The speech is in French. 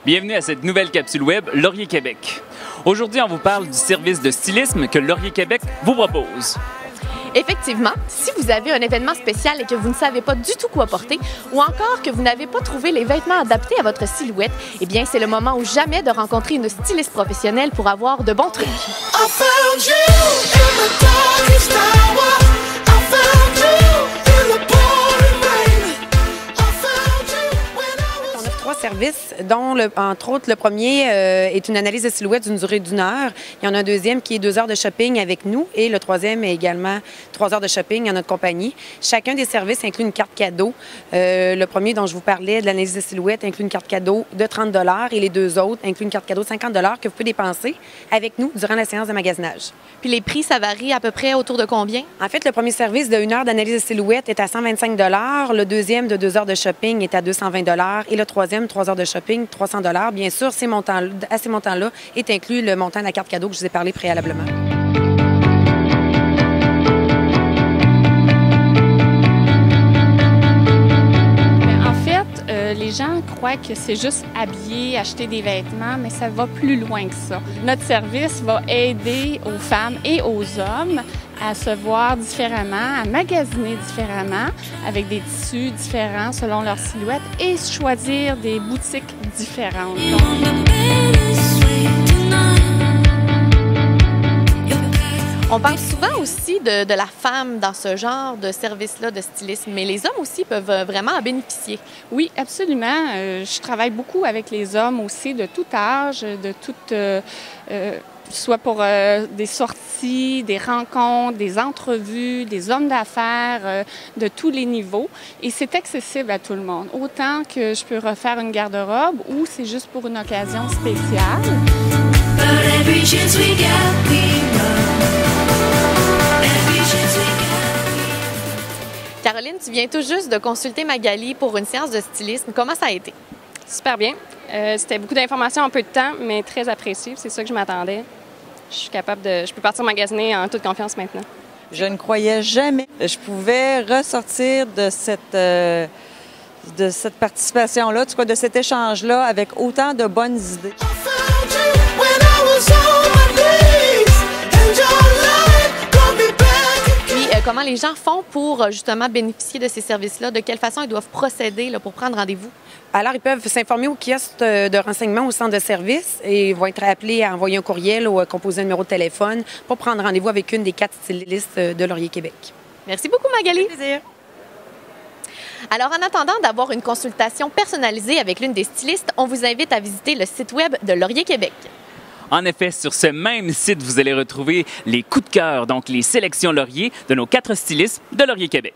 Bienvenue à cette nouvelle capsule web Laurier Québec. Aujourd'hui, on vous parle du service de stylisme que Laurier Québec vous propose. Effectivement, si vous avez un événement spécial et que vous ne savez pas du tout quoi porter, ou encore que vous n'avez pas trouvé les vêtements adaptés à votre silhouette, eh bien, c'est le moment ou jamais de rencontrer une styliste professionnelle pour avoir de bons trucs. Services, dont, entre autres, le premier est une analyse de silhouette d'une durée d'1 heure. Il y en a un deuxième qui est 2 heures de shopping avec nous et le troisième est également 3 heures de shopping en notre compagnie. Chacun des services inclut une carte cadeau. Le premier dont je vous parlais, de l'analyse de silhouette, inclut une carte cadeau de 30 $ et les deux autres incluent une carte cadeau de 50 $ que vous pouvez dépenser avec nous durant la séance de magasinage. Puis les prix, ça varie à peu près autour de combien? En fait, le premier service de 1 heure d'analyse de silhouette est à 125 $, le deuxième de 2 heures de shopping est à 220 $ et le troisième, 3 heures de shopping, 300 $. Bien sûr, à ces montants-là est inclus le montant de la carte cadeau que je vous ai parlé préalablement. Les gens croient que c'est juste habiller, acheter des vêtements, mais ça va plus loin que ça. Notre service va aider aux femmes et aux hommes à se voir différemment, à magasiner différemment, avec des tissus différents selon leur silhouette et choisir des boutiques différentes. On parle souvent aussi de la femme dans ce genre de service-là de stylisme, mais les hommes aussi peuvent vraiment en bénéficier. Oui, absolument. Je travaille beaucoup avec les hommes aussi de tout âge, de toute, soit pour des sorties, des rencontres, des entrevues, des hommes d'affaires de tous les niveaux. Et c'est accessible à tout le monde. Autant que je peux refaire une garde-robe ou c'est juste pour une occasion spéciale. Caroline, tu viens tout juste de consulter Magali pour une séance de stylisme. Comment ça a été? Super bien. C'était beaucoup d'informations en peu de temps, mais très apprécié. C'est ça que je m'attendais. Je peux partir magasiner en toute confiance maintenant. Je ne croyais jamais que je pouvais ressortir de cette participation-là, de cet échange-là, avec autant de bonnes idées. Comment les gens font pour justement bénéficier de ces services-là? De quelle façon ils doivent procéder là, pour prendre rendez-vous? Alors, ils peuvent s'informer au kiosque de renseignement au centre de service et vont être appelés à envoyer un courriel ou à composer un numéro de téléphone pour prendre rendez-vous avec une des 4 stylistes de Laurier Québec. Merci beaucoup, Magali. Avec plaisir. Alors, en attendant d'avoir une consultation personnalisée avec l'une des stylistes, on vous invite à visiter le site web de Laurier Québec. En effet, sur ce même site, vous allez retrouver les coups de cœur, donc les sélections Laurier de nos 4 stylistes de Laurier Québec.